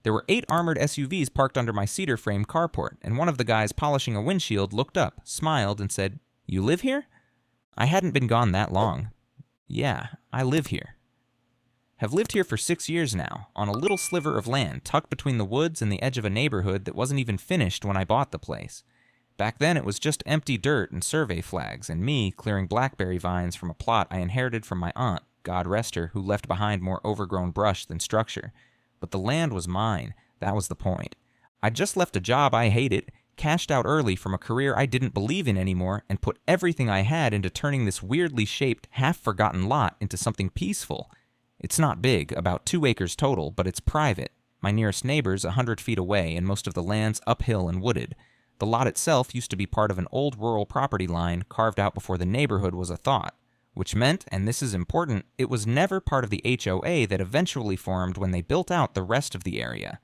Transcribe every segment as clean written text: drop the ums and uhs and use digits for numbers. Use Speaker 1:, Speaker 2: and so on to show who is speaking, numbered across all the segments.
Speaker 1: There were 8 armored SUVs parked under my cedar frame carport, and one of the guys polishing a windshield looked up, smiled, and said, "You live here?" I hadn't been gone that long. Yeah, I live here. Have lived here for 6 years now, on a little sliver of land tucked between the woods and the edge of a neighborhood that wasn't even finished when I bought the place. Back then it was just empty dirt and survey flags, and me clearing blackberry vines from a plot I inherited from my aunt, God rest her, who left behind more overgrown brush than structure. But the land was mine, that was the point. I'd just left a job I hated, cashed out early from a career I didn't believe in anymore, and put everything I had into turning this weirdly shaped, half-forgotten lot into something peaceful. It's not big, about 2 acres total, but it's private. My nearest neighbor's 100 feet away, and most of the land's uphill and wooded. The lot itself used to be part of an old rural property line carved out before the neighborhood was a thought, which meant, and this is important, it was never part of the HOA that eventually formed when they built out the rest of the area.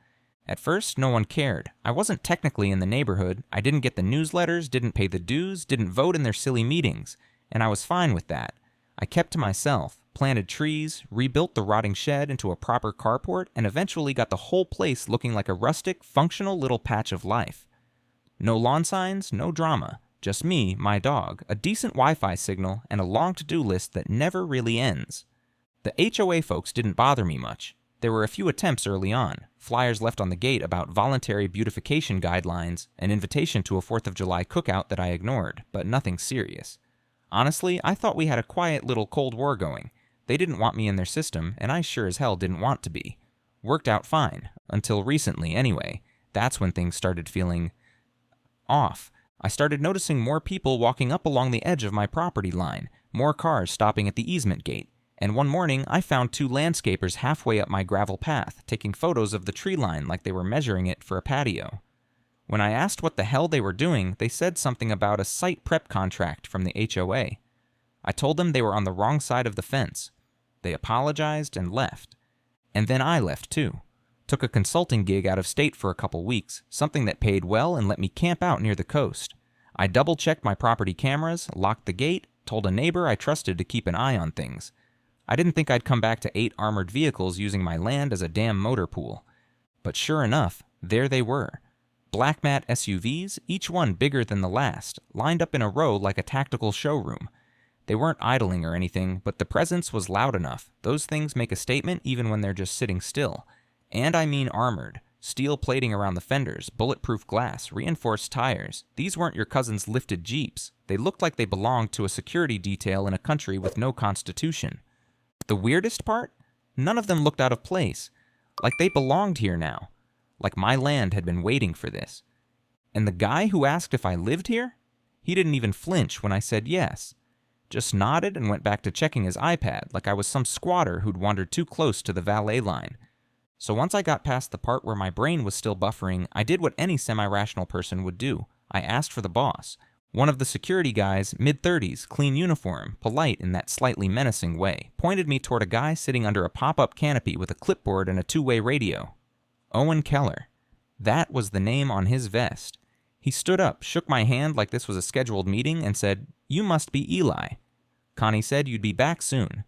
Speaker 1: At first, no one cared. I wasn't technically in the neighborhood, I didn't get the newsletters, didn't pay the dues, didn't vote in their silly meetings, and I was fine with that. I kept to myself, planted trees, rebuilt the rotting shed into a proper carport, and eventually got the whole place looking like a rustic, functional little patch of life. No lawn signs, no drama. Just me, my dog, a decent Wi-Fi signal, and a long to-do list that never really ends. The HOA folks didn't bother me much. There were a few attempts early on, flyers left on the gate about voluntary beautification guidelines, an invitation to a 4th of July cookout that I ignored, but nothing serious. Honestly, I thought we had a quiet little Cold War going. They didn't want me in their system, and I sure as hell didn't want to be. Worked out fine, until recently anyway. That's when things started feeling off. I started noticing more people walking up along the edge of my property line, more cars stopping at the easement gate, and one morning I found 2 landscapers halfway up my gravel path, taking photos of the tree line like they were measuring it for a patio. When I asked what the hell they were doing, they said something about a site prep contract from the HOA. I told them they were on the wrong side of the fence. They apologized and left. And then I left too. Took a consulting gig out of state for a couple weeks, something that paid well and let me camp out near the coast. I double-checked my property cameras, locked the gate, told a neighbor I trusted to keep an eye on things. I didn't think I'd come back to 8 armored vehicles using my land as a damn motor pool. But sure enough, there they were. Black mat SUVs, each one bigger than the last, lined up in a row like a tactical showroom. They weren't idling or anything, but the presence was loud enough. Those things make a statement even when they're just sitting still. And I mean armored. Steel plating around the fenders, bulletproof glass, reinforced tires. These weren't your cousin's lifted Jeeps. They looked like they belonged to a security detail in a country with no constitution. The weirdest part? None of them looked out of place. Like they belonged here now. Like my land had been waiting for this. And the guy who asked if I lived here? He didn't even flinch when I said yes. Just nodded and went back to checking his iPad like I was some squatter who'd wandered too close to the valet line. So once I got past the part where my brain was still buffering, I did what any semi-rational person would do. I asked for the boss. One of the security guys, mid-30s, clean uniform, polite in that slightly menacing way, pointed me toward a guy sitting under a pop-up canopy with a clipboard and a 2-way radio. Owen Keller. That was the name on his vest. He stood up, shook my hand like this was a scheduled meeting, and said, "You must be Eli. Connie said you'd be back soon."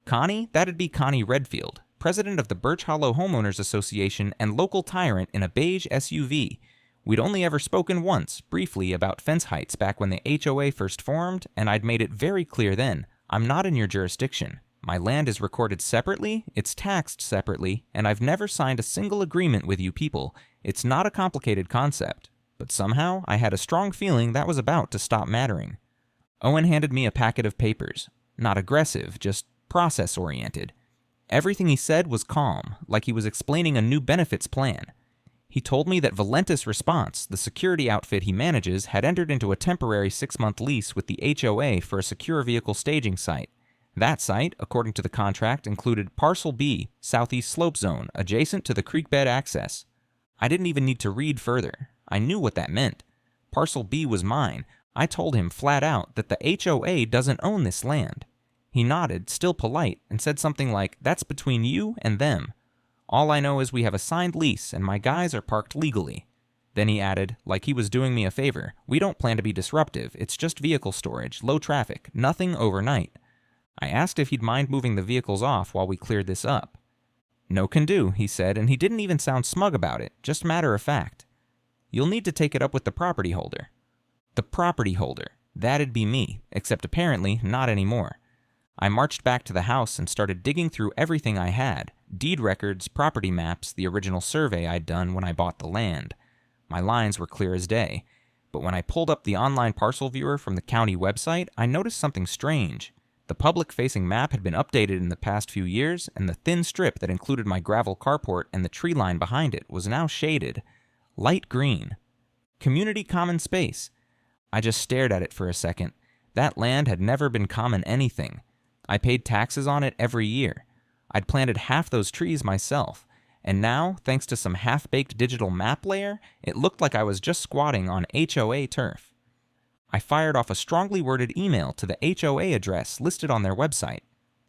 Speaker 1: Connie? That'd be Connie Redfield, president of the Birch Hollow Homeowners Association and local tyrant in a beige SUV. We'd only ever spoken once, briefly, about fence heights back when the HOA first formed, and I'd made it very clear then, I'm not in your jurisdiction. My land is recorded separately, it's taxed separately, and I've never signed a single agreement with you people. It's not a complicated concept. But somehow, I had a strong feeling that was about to stop mattering. Owen handed me a packet of papers. Not aggressive, just process-oriented. Everything he said was calm, like he was explaining a new benefits plan. He told me that Valentis Response, the security outfit he manages, had entered into a temporary 6-month lease with the HOA for a secure vehicle staging site. That site, according to the contract, included Parcel B, Southeast Slope Zone, adjacent to the creek bed access. I didn't even need to read further. I knew what that meant. Parcel B was mine. I told him flat out that the HOA doesn't own this land. He nodded, still polite, and said something like, "That's between you and them. All I know is we have a signed lease and my guys are parked legally." Then he added, like he was doing me a favor, "We don't plan to be disruptive. It's just vehicle storage, low traffic, nothing overnight." I asked if he'd mind moving the vehicles off while we cleared this up. "No can do," he said, and he didn't even sound smug about it, just matter of fact. "You'll need to take it up with the property holder." The property holder. That'd be me, except apparently not anymore. I marched back to the house and started digging through everything I had: deed records, property maps, the original survey I'd done when I bought the land. My lines were clear as day, but when I pulled up the online parcel viewer from the county website, I noticed something strange. The public-facing map had been updated in the past few years, and the thin strip that included my gravel carport and the tree line behind it was now shaded. Light green. Community common space. I just stared at it for a second. That land had never been common anything. I paid taxes on it every year. I'd planted half those trees myself, and now, thanks to some half-baked digital map layer, it looked like I was just squatting on HOA turf. I fired off a strongly worded email to the HOA address listed on their website.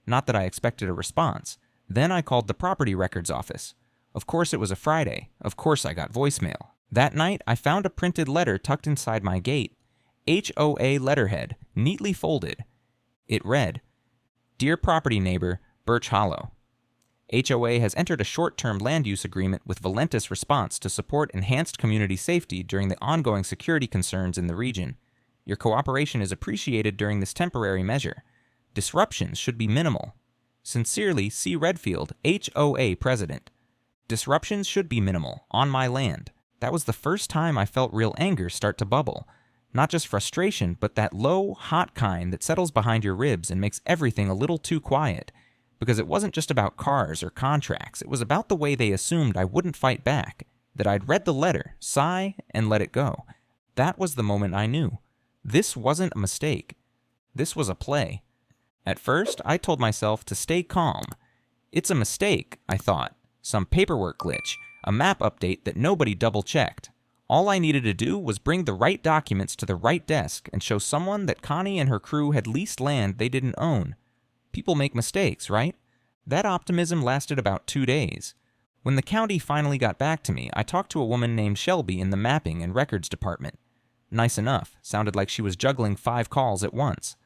Speaker 1: Not that I expected a response. Then I called the property records office. Of course it was a Friday. Of course I got voicemail. That night, I found a printed letter tucked inside my gate. HOA letterhead, neatly folded. It read, "Dear property neighbor, Birch Hollow. HOA has entered a short-term land use agreement with Valentis Response to support enhanced community safety during the ongoing security concerns in the region. Your cooperation is appreciated during this temporary measure. Disruptions should be minimal. Sincerely, C. Redfield, HOA President." Disruptions should be minimal, on my land. That was the first time I felt real anger start to bubble. Not just frustration, but that low, hot kind that settles behind your ribs and makes everything a little too quiet. Because it wasn't just about cars or contracts, it was about the way they assumed I wouldn't fight back, that I'd read the letter, sigh, and let it go. That was the moment I knew. This wasn't a mistake. This was a play. At first, I told myself to stay calm. It's a mistake, I thought. Some paperwork glitch, a map update that nobody double-checked. All I needed to do was bring the right documents to the right desk and show someone that Connie and her crew had leased land they didn't own. People make mistakes, right? That optimism lasted about 2 days. When the county finally got back to me, I talked to a woman named Shelby in the mapping and records department. Nice enough, sounded like she was juggling 5 calls at once.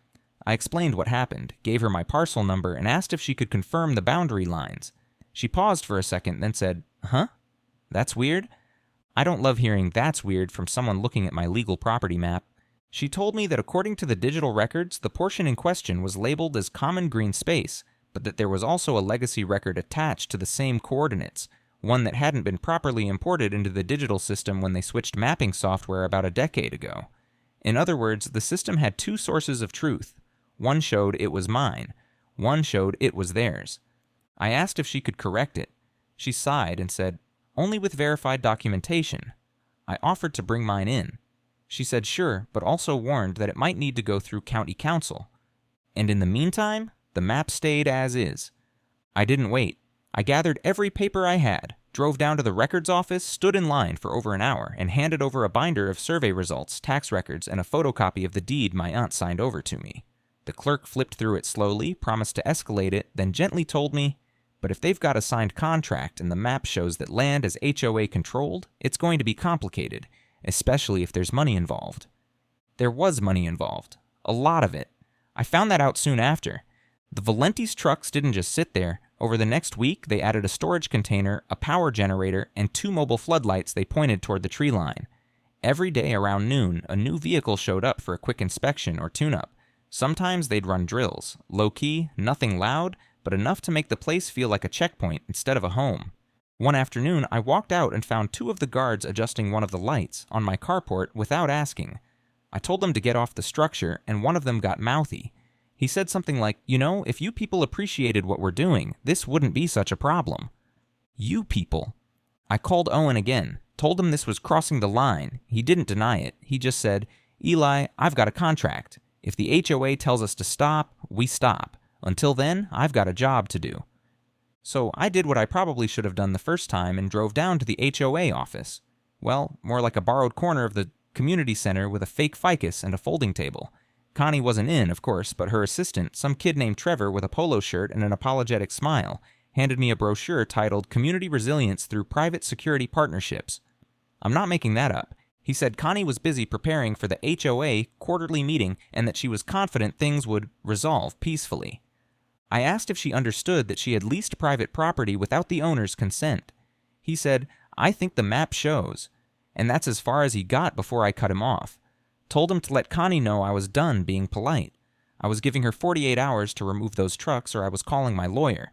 Speaker 1: I explained what happened, gave her my parcel number, and asked if she could confirm the boundary lines. She paused for a second, then said, "Huh? That's weird." I don't love hearing "that's weird" from someone looking at my legal property map. She told me that according to the digital records, the portion in question was labeled as common green space, but that there was also a legacy record attached to the same coordinates, one that hadn't been properly imported into the digital system when they switched mapping software about a decade ago. In other words, the system had 2 sources of truth. One showed it was mine. One showed it was theirs. I asked if she could correct it. She sighed and said, "Only with verified documentation." I offered to bring mine in. She said sure, but also warned that it might need to go through county council. And in the meantime, the map stayed as is. I didn't wait. I gathered every paper I had, drove down to the records office, stood in line for over an hour, and handed over a binder of survey results, tax records, and a photocopy of the deed my aunt signed over to me. The clerk flipped through it slowly, promised to escalate it, then gently told me, "But if they've got a signed contract and the map shows that land is HOA controlled, it's going to be complicated, especially if there's money involved." There was money involved. A lot of it. I found that out soon after. The Valentis trucks didn't just sit there. Over the next week, they added a storage container, a power generator, and 2 mobile floodlights they pointed toward the tree line. Every day around noon, a new vehicle showed up for a quick inspection or tune-up. Sometimes they'd run drills. Low-key, nothing loud, but enough to make the place feel like a checkpoint instead of a home. One afternoon, I walked out and found 2 of the guards adjusting one of the lights on my carport without asking. I told them to get off the structure, and one of them got mouthy. He said something like, "You know, if you people appreciated what we're doing, this wouldn't be such a problem." You people. I called Owen again, told him this was crossing the line. He didn't deny it. He just said, "Eli, I've got a contract. If the HOA tells us to stop, we stop. Until then, I've got a job to do." So I did what I probably should have done the first time and drove down to the HOA office. Well, more like a borrowed corner of the community center with a fake ficus and a folding table. Connie wasn't in, of course, but her assistant, some kid named Trevor with a polo shirt and an apologetic smile, handed me a brochure titled "Community Resilience Through Private Security Partnerships." I'm not making that up. He said Connie was busy preparing for the HOA quarterly meeting and that she was confident things would resolve peacefully. I asked if she understood that she had leased private property without the owner's consent. He said, "I think the map shows." And that's as far as he got before I cut him off. Told him to let Connie know I was done being polite. I was giving her 48 hours to remove those trucks or I was calling my lawyer.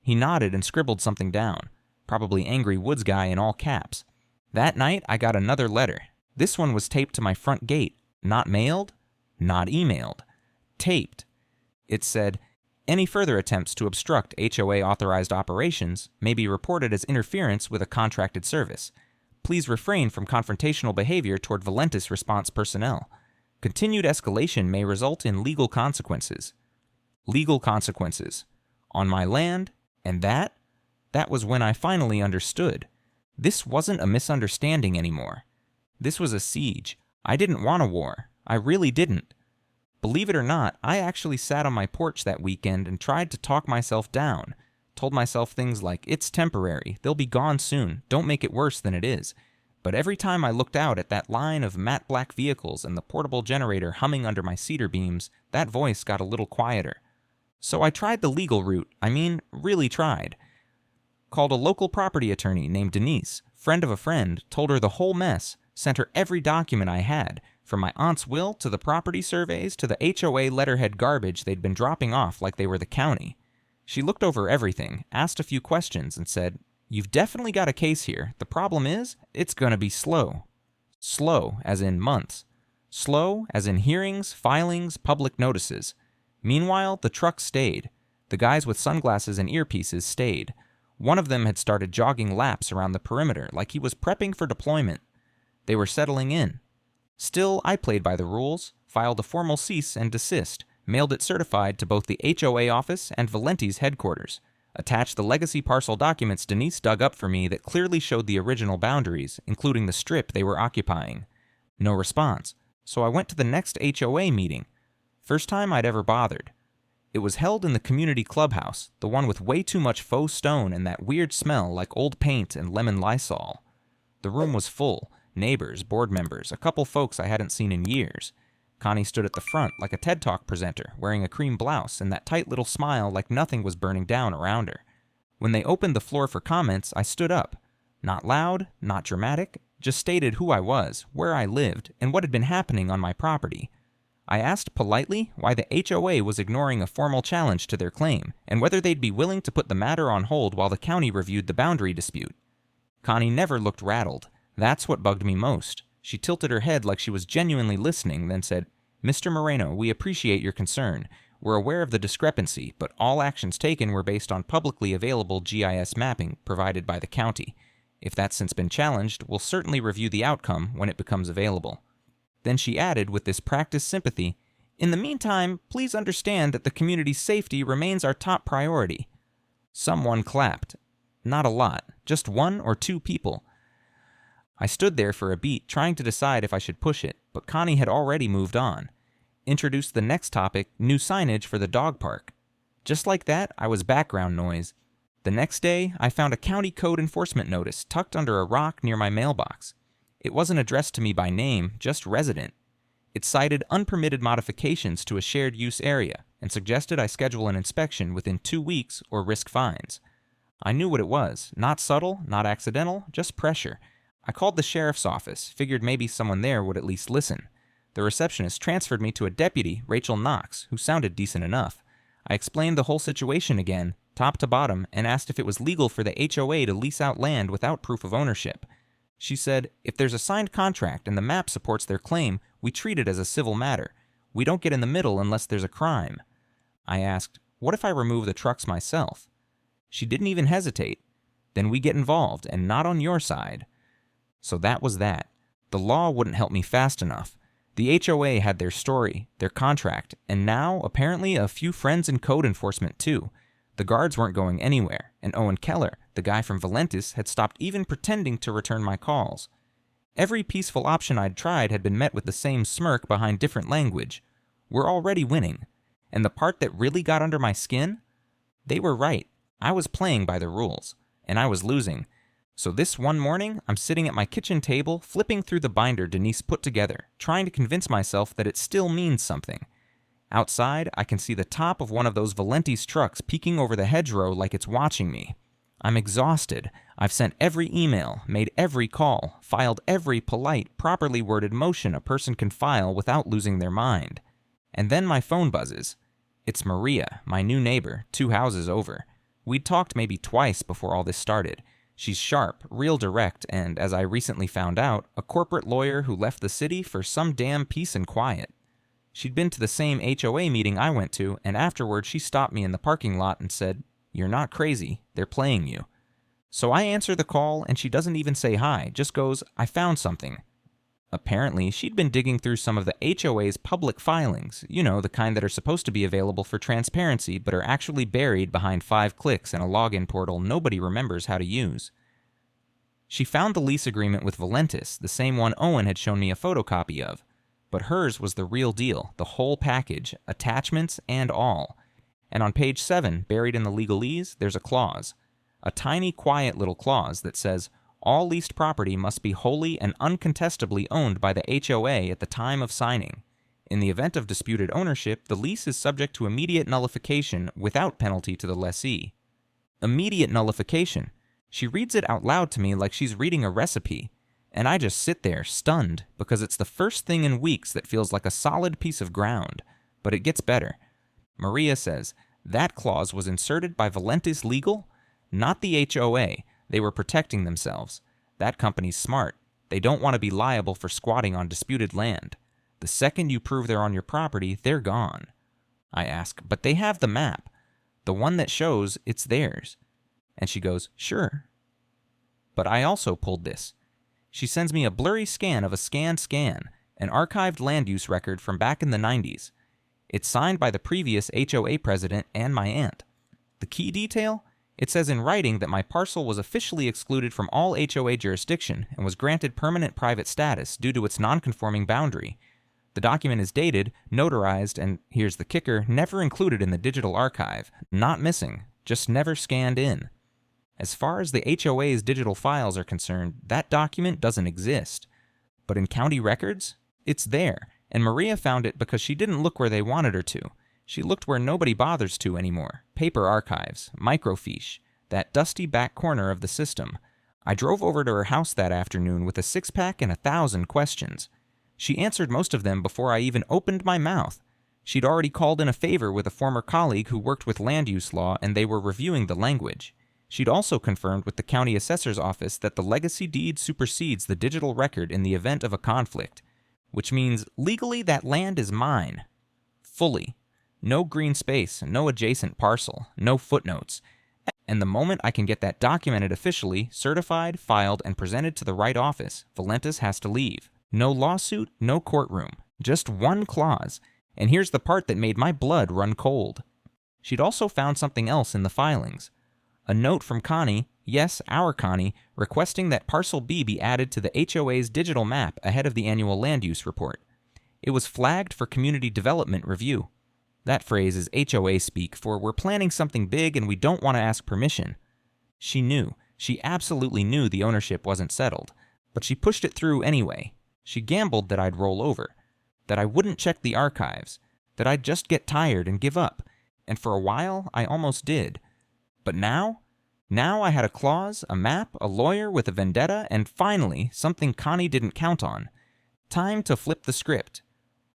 Speaker 1: He nodded and scribbled something down. Probably Angry Woods Guy in all caps. That night, I got another letter. This one was taped to my front gate. Not mailed, not emailed. Taped. It said, "Any further attempts to obstruct HOA-authorized operations may be reported as interference with a contracted service. Please refrain from confrontational behavior toward Valentis response personnel. Continued escalation may result in legal consequences." Legal consequences. On my land, and that was when I finally understood. This wasn't a misunderstanding anymore. This was a siege. I didn't want a war. I really didn't. Believe it or not, I actually sat on my porch that weekend and tried to talk myself down. Told myself things like, "It's temporary, they'll be gone soon, don't make it worse than it is." But every time I looked out at that line of matte black vehicles and the portable generator humming under my cedar beams, that voice got a little quieter. So I tried the legal route, really tried. Called a local property attorney named Denise, friend of a friend, told her the whole mess, sent her every document I had, from my aunt's will to the property surveys to the HOA letterhead garbage they'd been dropping off like they were the county. She looked over everything, asked a few questions, and said, "You've definitely got a case here. The problem is, it's gonna be slow." Slow, as in months. Slow, as in hearings, filings, public notices. Meanwhile, the truck stayed. The guys with sunglasses and earpieces stayed. One of them had started jogging laps around the perimeter like he was prepping for deployment. They were settling in. Still, I played by the rules, filed a formal cease and desist, mailed it certified to both the HOA office and Valenti's headquarters, attached the legacy parcel documents Denise dug up for me that clearly showed the original boundaries, including the strip they were occupying. No response, so I went to the next HOA meeting. First time I'd ever bothered. It was held in the community clubhouse, the one with way too much faux stone and that weird smell like old paint and lemon Lysol. The room was full. Neighbors, board members, a couple folks I hadn't seen in years. Connie stood at the front like a TED Talk presenter, wearing a cream blouse and that tight little smile like nothing was burning down around her. When they opened the floor for comments, I stood up. Not loud, not dramatic, just stated who I was, where I lived, and what had been happening on my property. I asked politely why the HOA was ignoring a formal challenge to their claim, and whether they'd be willing to put the matter on hold while the county reviewed the boundary dispute. Connie never looked rattled. That's what bugged me most. She tilted her head like she was genuinely listening, then said, "Mr. Moreno, we appreciate your concern. We're aware of the discrepancy, but all actions taken were based on publicly available GIS mapping provided by the county. If that's since been challenged, we'll certainly review the outcome when it becomes available." Then she added with this practiced sympathy, "In the meantime, please understand that the community's safety remains our top priority." Someone clapped. Not a lot, just one or two people. I stood there for a beat, trying to decide if I should push it, but Connie had already moved on. Introduced the next topic, new signage for the dog park. Just like that, I was background noise. The next day, I found a county code enforcement notice tucked under a rock near my mailbox. It wasn't addressed to me by name, just resident. It cited unpermitted modifications to a shared use area and suggested I schedule an inspection within 2 weeks or risk fines. I knew what it was, not subtle, not accidental, just pressure. I called the sheriff's office, figured maybe someone there would at least listen. The receptionist transferred me to a deputy, Rachel Knox, who sounded decent enough. I explained the whole situation again, top to bottom, and asked if it was legal for the HOA to lease out land without proof of ownership. She said, "If there's a signed contract and the map supports their claim, we treat it as a civil matter. We don't get in the middle unless there's a crime." I asked, "What if I remove the trucks myself?" She didn't even hesitate. "Then we get involved, and not on your side." So that was that. The law wouldn't help me fast enough. The HOA had their story, their contract, and now, apparently, a few friends in code enforcement too. The guards weren't going anywhere, and Owen Keller, the guy from Valentis, had stopped even pretending to return my calls. Every peaceful option I'd tried had been met with the same smirk behind different language. We're already winning. And the part that really got under my skin? They were right. I was playing by the rules, and I was losing. So this one morning, I'm sitting at my kitchen table, flipping through the binder Denise put together, trying to convince myself that it still means something. Outside, I can see the top of one of those Valenti's trucks peeking over the hedgerow like it's watching me. I'm exhausted. I've sent every email, made every call, filed every polite, properly worded motion a person can file without losing their mind. And then my phone buzzes. It's Maria, my new neighbor, 2 houses over. We'd talked maybe twice before all this started. She's sharp, real direct, and, as I recently found out, a corporate lawyer who left the city for some damn peace and quiet. She'd been to the same HOA meeting I went to, and afterward she stopped me in the parking lot and said, "You're not crazy, they're playing you." So I answer the call, and she doesn't even say hi, just goes, "I found something." Apparently, she'd been digging through some of the HOA's public filings, you know, the kind that are supposed to be available for transparency but are actually buried behind 5 clicks in a login portal nobody remembers how to use. She found the lease agreement with Valentis, the same one Owen had shown me a photocopy of. But hers was the real deal, the whole package, attachments and all. And on page 7, buried in the legalese, there's a clause. A tiny, quiet little clause that says, all leased property must be wholly and uncontestably owned by the HOA at the time of signing. In the event of disputed ownership, the lease is subject to immediate nullification without penalty to the lessee. Immediate nullification. She reads it out loud to me like she's reading a recipe. And I just sit there, stunned, because it's the first thing in weeks that feels like a solid piece of ground. But it gets better. Maria says, that clause was inserted by Valentis Legal, not the HOA. They were protecting themselves. That company's smart. They don't want to be liable for squatting on disputed land. The second you prove they're on your property, they're gone. I ask, but they have the map. The one that shows it's theirs. And she goes, sure. But I also pulled this. She sends me a blurry scan of a scanned scan, an archived land use record from back in the 90s. It's signed by the previous HOA president and my aunt. The key detail? It says in writing that my parcel was officially excluded from all HOA jurisdiction and was granted permanent private status due to its non-conforming boundary. The document is dated, notarized, and, here's the kicker, never included in the digital archive. Not missing, just never scanned in. As far as the HOA's digital files are concerned, that document doesn't exist. But in county records, it's there, and Maria found it because she didn't look where they wanted her to. She looked where nobody bothers to anymore. Paper archives, microfiche, that dusty back corner of the system. I drove over to her house that afternoon with a 6-pack and 1,000 questions. She answered most of them before I even opened my mouth. She'd already called in a favor with a former colleague who worked with land use law, and they were reviewing the language. She'd also confirmed with the county assessor's office that the legacy deed supersedes the digital record in the event of a conflict, which means legally that land is mine. Fully. No green space, no adjacent parcel, no footnotes. And the moment I can get that documented officially, certified, filed, and presented to the right office, Valentis has to leave. No lawsuit, no courtroom. Just one clause. And here's the part that made my blood run cold. She'd also found something else in the filings. A note from Connie, yes, our Connie, requesting that Parcel B be added to the HOA's digital map ahead of the annual land use report. It was flagged for community development review. That phrase is HOA speak for we're planning something big and we don't want to ask permission. She knew. She absolutely knew the ownership wasn't settled. But she pushed it through anyway. She gambled that I'd roll over. That I wouldn't check the archives. That I'd just get tired and give up. And for a while, I almost did. But now I had a clause, a map, a lawyer with a vendetta, and finally, something Connie didn't count on. Time to flip the script.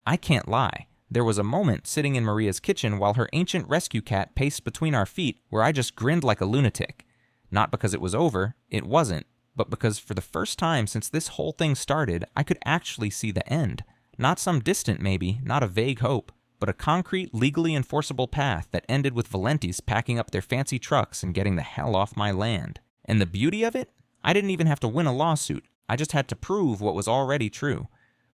Speaker 1: I can't lie. There was a moment sitting in Maria's kitchen while her ancient rescue cat paced between our feet where I just grinned like a lunatic. Not because it was over, it wasn't, but because for the first time since this whole thing started, I could actually see the end. Not some distant maybe, not a vague hope, but a concrete, legally enforceable path that ended with Valentis packing up their fancy trucks and getting the hell off my land. And the beauty of it? I didn't even have to win a lawsuit. I just had to prove what was already true.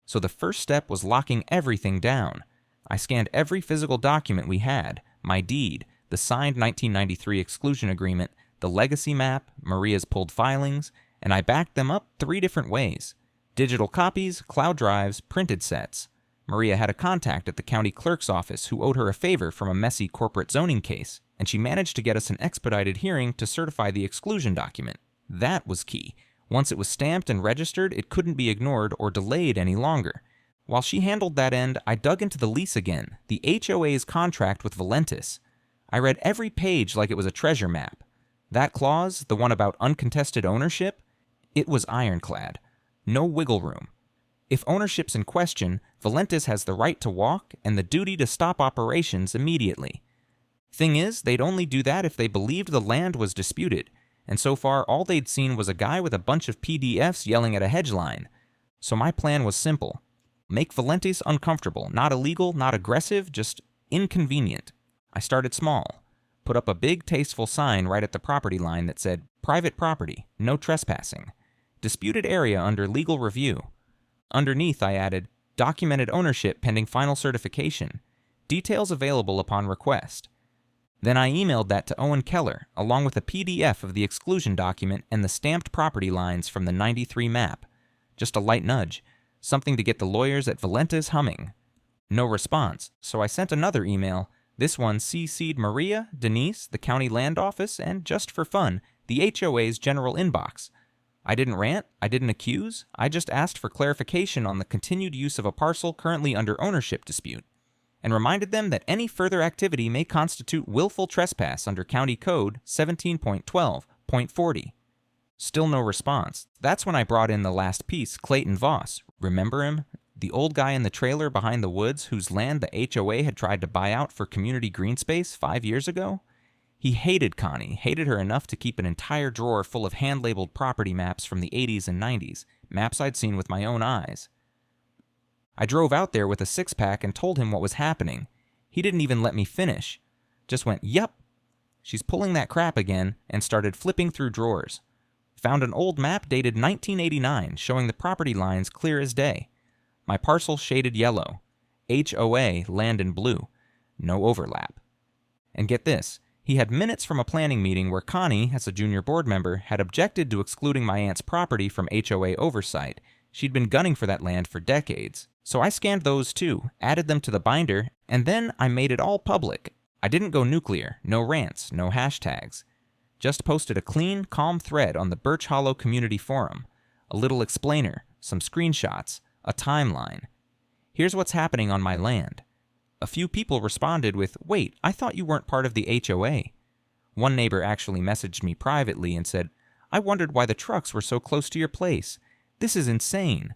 Speaker 1: So the first step was locking everything down. I scanned every physical document we had, my deed, the signed 1993 exclusion agreement, the legacy map, Maria's pulled filings, and I backed them up 3 different ways. Digital copies, cloud drives, printed sets. Maria had a contact at the county clerk's office who owed her a favor from a messy corporate zoning case, and she managed to get us an expedited hearing to certify the exclusion document. That was key. Once it was stamped and registered, it couldn't be ignored or delayed any longer. While she handled that end, I dug into the lease again, the HOA's contract with Valentis. I read every page like it was a treasure map. That clause, the one about uncontested ownership, it was ironclad. No wiggle room. If ownership's in question, Valentis has the right to walk and the duty to stop operations immediately. Thing is, they'd only do that if they believed the land was disputed, and so far all they'd seen was a guy with a bunch of PDFs yelling at a hedge line. So my plan was simple. Make Valentis uncomfortable, not illegal, not aggressive, just inconvenient. I started small. Put up a big, tasteful sign right at the property line that said, "Private property, no trespassing. Disputed area under legal review." Underneath, I added, "Documented ownership pending final certification. Details available upon request." Then I emailed that to Owen Keller, along with a PDF of the exclusion document and the stamped property lines from the '93 map. Just a light nudge, something to get the lawyers at Valentis humming. No response, so I sent another email. This one CC'd Maria, Denise, the county land office, and just for fun, the HOA's general inbox. I didn't rant, I didn't accuse, I just asked for clarification on the continued use of a parcel currently under ownership dispute, and reminded them that any further activity may constitute willful trespass under County Code 17.12.40. Still no response. That's when I brought in the last piece, Clayton Voss. Remember him? The old guy in the trailer behind the woods whose land the HOA had tried to buy out for community green space 5 years ago? He hated Connie, hated her enough to keep an entire drawer full of hand-labeled property maps from the 80s and 90s, maps I'd seen with my own eyes. I drove out there with a six-pack and told him what was happening. He didn't even let me finish. Just went, "Yup." She's pulling that crap again, and started flipping through drawers. Found an old map dated 1989 showing the property lines clear as day. My parcel shaded yellow. HOA land in blue. No overlap. And get this, he had minutes from a planning meeting where Connie, as a junior board member, had objected to excluding my aunt's property from HOA oversight. She'd been gunning for that land for decades. So I scanned those too, added them to the binder, and then I made it all public. I didn't go nuclear, no rants, no hashtags. Just posted a clean, calm thread on the Birch Hollow Community Forum. A little explainer, some screenshots, a timeline. Here's what's happening on my land. A few people responded with, "Wait, I thought you weren't part of the HOA." One neighbor actually messaged me privately and said, "I wondered why the trucks were so close to your place. This is insane."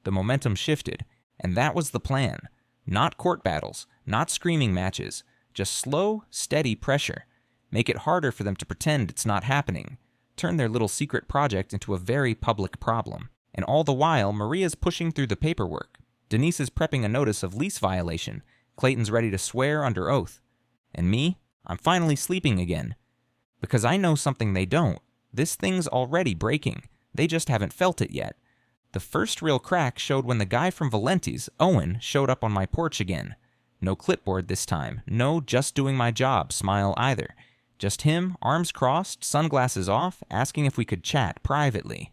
Speaker 1: The momentum shifted, and that was the plan. Not court battles, not screaming matches, just slow, steady pressure. Make it harder for them to pretend it's not happening. Turn their little secret project into a very public problem. And all the while, Maria's pushing through the paperwork. Denise is prepping a notice of lease violation. Clayton's ready to swear under oath. And me? I'm finally sleeping again. Because I know something they don't. This thing's already breaking. They just haven't felt it yet. The first real crack showed when the guy from Valenti's, Owen, showed up on my porch again. No clipboard this time. No just doing my job smile either. Just him, arms crossed, sunglasses off, asking if we could chat privately.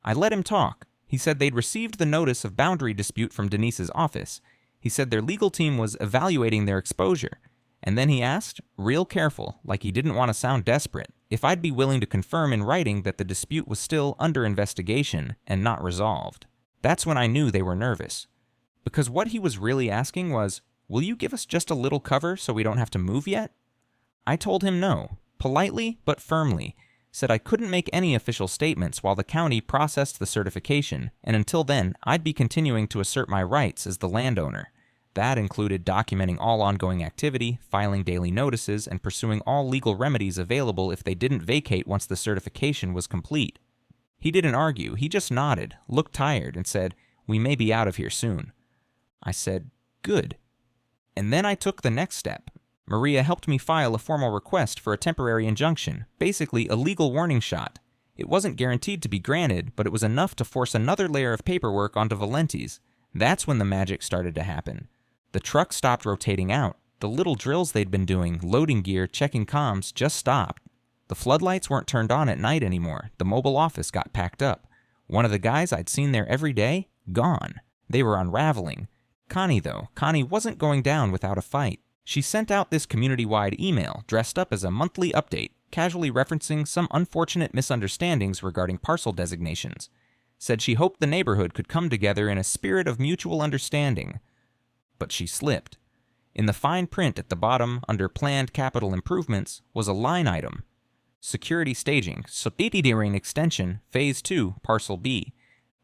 Speaker 1: I let him talk. He said they'd received the notice of boundary dispute from Denise's office. He said their legal team was evaluating their exposure. And then he asked, real careful, like he didn't want to sound desperate, if I'd be willing to confirm in writing that the dispute was still under investigation and not resolved. That's when I knew they were nervous. Because what he was really asking was, will you give us just a little cover so we don't have to move yet? I told him no, politely but firmly, said I couldn't make any official statements while the county processed the certification, and until then, I'd be continuing to assert my rights as the landowner. That included documenting all ongoing activity, filing daily notices, and pursuing all legal remedies available if they didn't vacate once the certification was complete. He didn't argue, he just nodded, looked tired, and said, "We may be out of here soon." I said, "Good." And then I took the next step. Maria helped me file a formal request for a temporary injunction, basically a legal warning shot. It wasn't guaranteed to be granted, but it was enough to force another layer of paperwork onto Valenti's. That's when the magic started to happen. The truck stopped rotating out. The little drills they'd been doing, loading gear, checking comms, just stopped. The floodlights weren't turned on at night anymore. The mobile office got packed up. One of the guys I'd seen there every day, gone. They were unraveling. Connie, though, Connie wasn't going down without a fight. She sent out this community-wide email dressed up as a monthly update, casually referencing some unfortunate misunderstandings regarding parcel designations. said she hoped the neighborhood could come together in a spirit of mutual understanding. But she slipped. In the fine print at the bottom, under Planned Capital Improvements, was a line item. Security Staging, Subdivision Extension, Phase 2, Parcel B.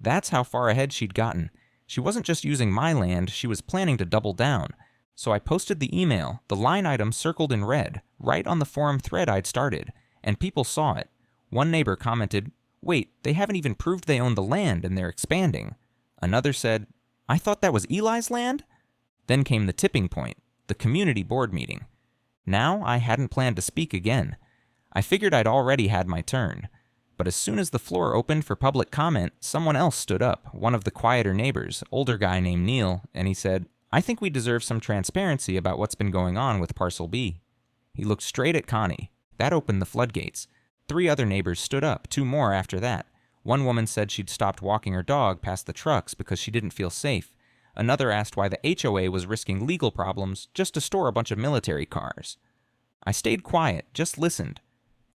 Speaker 1: That's how far ahead she'd gotten. She wasn't just using my land, she was planning to double down. So I posted the email, the line item circled in red, right on the forum thread I'd started, and people saw it. One neighbor commented, "Wait, they haven't even proved they own the land and they're expanding." Another said, "I thought that was Eli's land?" Then came the tipping point, the community board meeting. Now I hadn't planned to speak again. I figured I'd already had my turn. But as soon as the floor opened for public comment, someone else stood up, one of the quieter neighbors, older guy named Neil, and he said, "I think we deserve some transparency about what's been going on with Parcel B." He looked straight at Connie. That opened the floodgates. 3 other neighbors stood up, 2 more after that. One woman said she'd stopped walking her dog past the trucks because she didn't feel safe. Another asked why the HOA was risking legal problems just to store a bunch of military cars. I stayed quiet, just listened.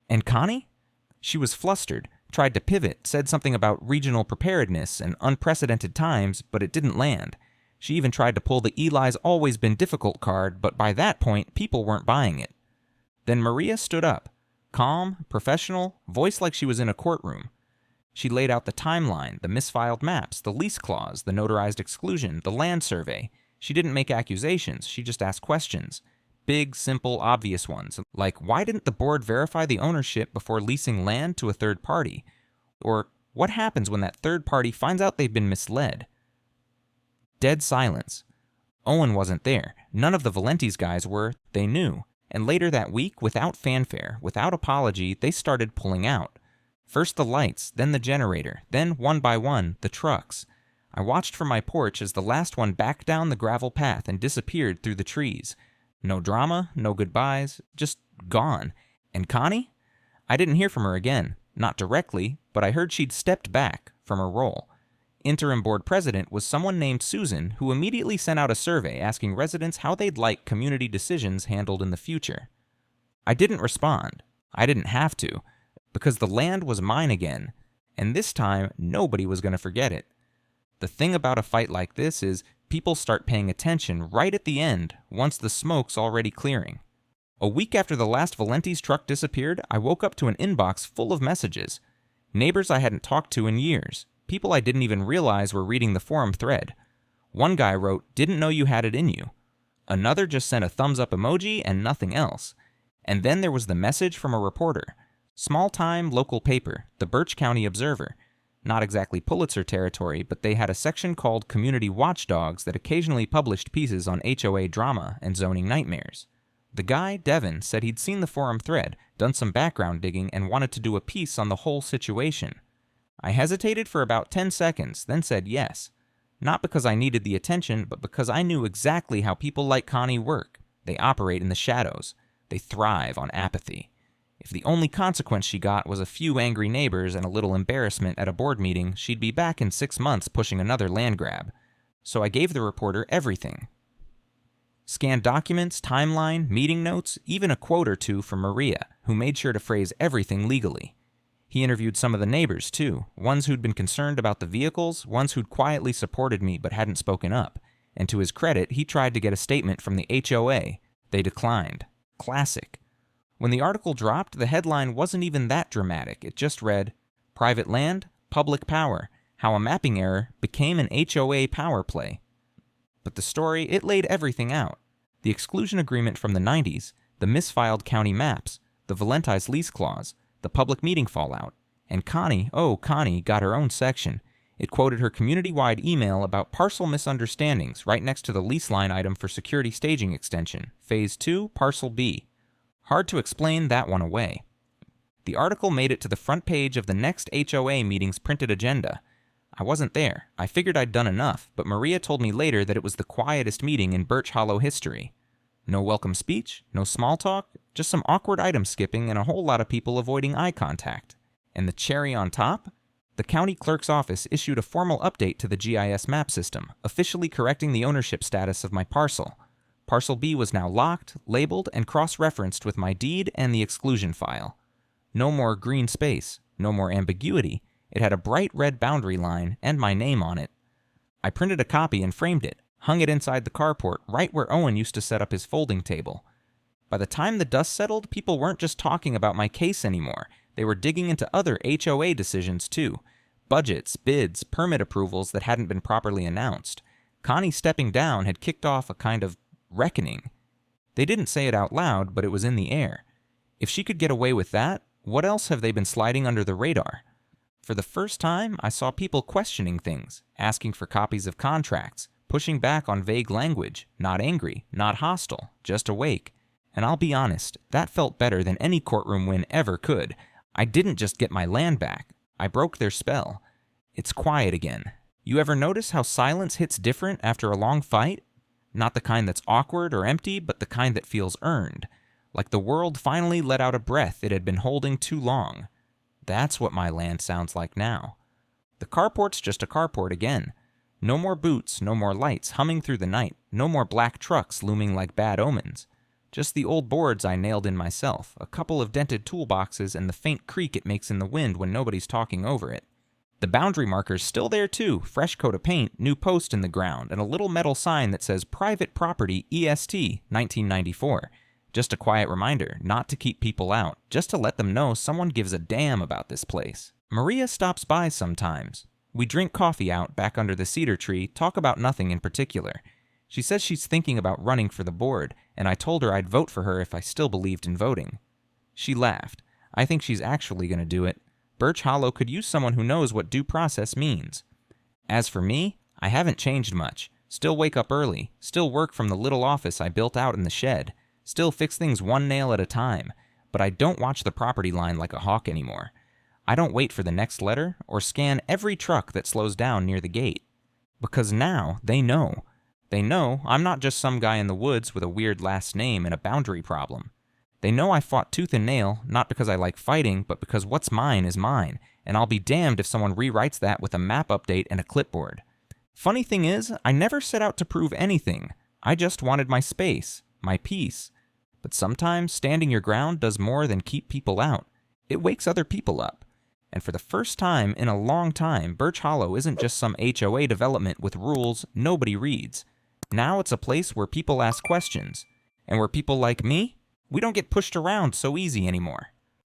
Speaker 1: And Connie? She was flustered, tried to pivot, said something about regional preparedness and unprecedented times, but it didn't land. She even tried to pull the Eli's always been difficult card, but by that point, people weren't buying it. Then Maria stood up, calm, professional, voice like she was in a courtroom. She laid out the timeline, the misfiled maps, the lease clause, the notarized exclusion, the land survey. She didn't make accusations, she just asked questions. Big, simple, obvious ones, like why didn't the board verify the ownership before leasing land to a third party? Or what happens when that third party finds out they've been misled? Dead silence. Owen wasn't there. None of the Valenti's guys were. They knew. And later that week, without fanfare, without apology, they started pulling out. First the lights, then the generator, then one by one, the trucks. I watched from my porch as the last one backed down the gravel path and disappeared through the trees. No drama, no goodbyes, just gone. And Connie? I didn't hear from her again. Not directly, but I heard she'd stepped back from her role. Interim board president was someone named Susan, who immediately sent out a survey asking residents how they'd like community decisions handled in the future. I didn't respond. I didn't have to, because the land was mine again, and this time nobody was going to forget it. The thing about a fight like this is people start paying attention right at the end, once the smoke's already clearing. A week after the last Valenti's truck disappeared, I woke up to an inbox full of messages. Neighbors I hadn't talked to in years. People I didn't even realize were reading the forum thread. One guy wrote, "Didn't know you had it in you." Another just sent a thumbs up emoji and nothing else. And then there was the message from a reporter. Small-time local paper, the Birch County Observer. Not exactly Pulitzer territory, but they had a section called Community Watchdogs that occasionally published pieces on HOA drama and zoning nightmares. The guy, Devin, said he'd seen the forum thread, done some background digging, and wanted to do a piece on the whole situation. I hesitated for about 10 seconds, then said yes. Not because I needed the attention, but because I knew exactly how people like Connie work. They operate in the shadows. They thrive on apathy. If the only consequence she got was a few angry neighbors and a little embarrassment at a board meeting, she'd be back in 6 months pushing another land grab. So I gave the reporter everything. Scanned documents, timeline, meeting notes, even a quote or two from Maria, who made sure to phrase everything legally. He interviewed some of the neighbors, too, ones who'd been concerned about the vehicles, ones who'd quietly supported me but hadn't spoken up. And to his credit, he tried to get a statement from the HOA. They declined. Classic. When the article dropped, the headline wasn't even that dramatic. It just read, "Private Land, Public Power, How a Mapping Error Became an HOA Power Play." But the story, it laid everything out. The exclusion agreement from the 90s, the misfiled county maps, the Valenti's lease clause, the public meeting fallout. And Connie, got her own section. It quoted her community-wide email about parcel misunderstandings right next to the lease line item for security staging extension, Phase 2, Parcel B. Hard to explain that one away. The article made it to the front page of the next HOA meeting's printed agenda. I wasn't there. I figured I'd done enough, but Maria told me later that it was the quietest meeting in Birch Hollow history. No welcome speech, no small talk, just some awkward item skipping and a whole lot of people avoiding eye contact. And the cherry on top? The county clerk's office issued a formal update to the GIS map system, officially correcting the ownership status of my parcel. Parcel B was now locked, labeled, and cross-referenced with my deed and the exclusion file. No more green space, no more ambiguity, It had a bright red boundary line and my name on it. I printed a copy and framed it, hung it inside the carport right where Owen used to set up his folding table. By the time the dust settled, people weren't just talking about my case anymore. They were digging into other HOA decisions too. Budgets, bids, permit approvals that hadn't been properly announced. Connie stepping down had kicked off a kind of reckoning. They didn't say it out loud, but it was in the air. If she could get away with that, what else have they been sliding under the radar? For the first time, I saw people questioning things, asking for copies of contracts, pushing back on vague language, not angry, not hostile, just awake. And I'll be honest, that felt better than any courtroom win ever could. I didn't just get my land back. I broke their spell. It's quiet again. You ever notice how silence hits different after a long fight? Not the kind that's awkward or empty, but the kind that feels earned. Like the world finally let out a breath it had been holding too long. That's what my land sounds like now. The carport's just a carport again. No more boots, no more lights humming through the night, no more black trucks looming like bad omens. Just the old boards I nailed in myself, a couple of dented toolboxes, and the faint creak it makes in the wind when nobody's talking over it. The boundary marker's still there too, fresh coat of paint, new post in the ground, and a little metal sign that says Private Property EST 1994. Just a quiet reminder not to keep people out, just to let them know someone gives a damn about this place. Maria stops by sometimes. We drink coffee out back under the cedar tree, talk about nothing in particular. She says she's thinking about running for the board, and I told her I'd vote for her if I still believed in voting. She laughed. I think she's actually going to do it. Birch Hollow could use someone who knows what due process means. As for me, I haven't changed much. Still wake up early, still work from the little office I built out in the shed, still fix things one nail at a time, but I don't watch the property line like a hawk anymore. I don't wait for the next letter or scan every truck that slows down near the gate. Because now they know. They know I'm not just some guy in the woods with a weird last name and a boundary problem. They know I fought tooth and nail, not because I like fighting, but because what's mine is mine, and I'll be damned if someone rewrites that with a map update and a clipboard. Funny thing is, I never set out to prove anything. I just wanted my space, my peace. But sometimes standing your ground does more than keep people out. It wakes other people up. And for the first time in a long time, Birch Hollow isn't just some HOA development with rules nobody reads. Now it's a place where people ask questions. And where people like me, we don't get pushed around so easy anymore.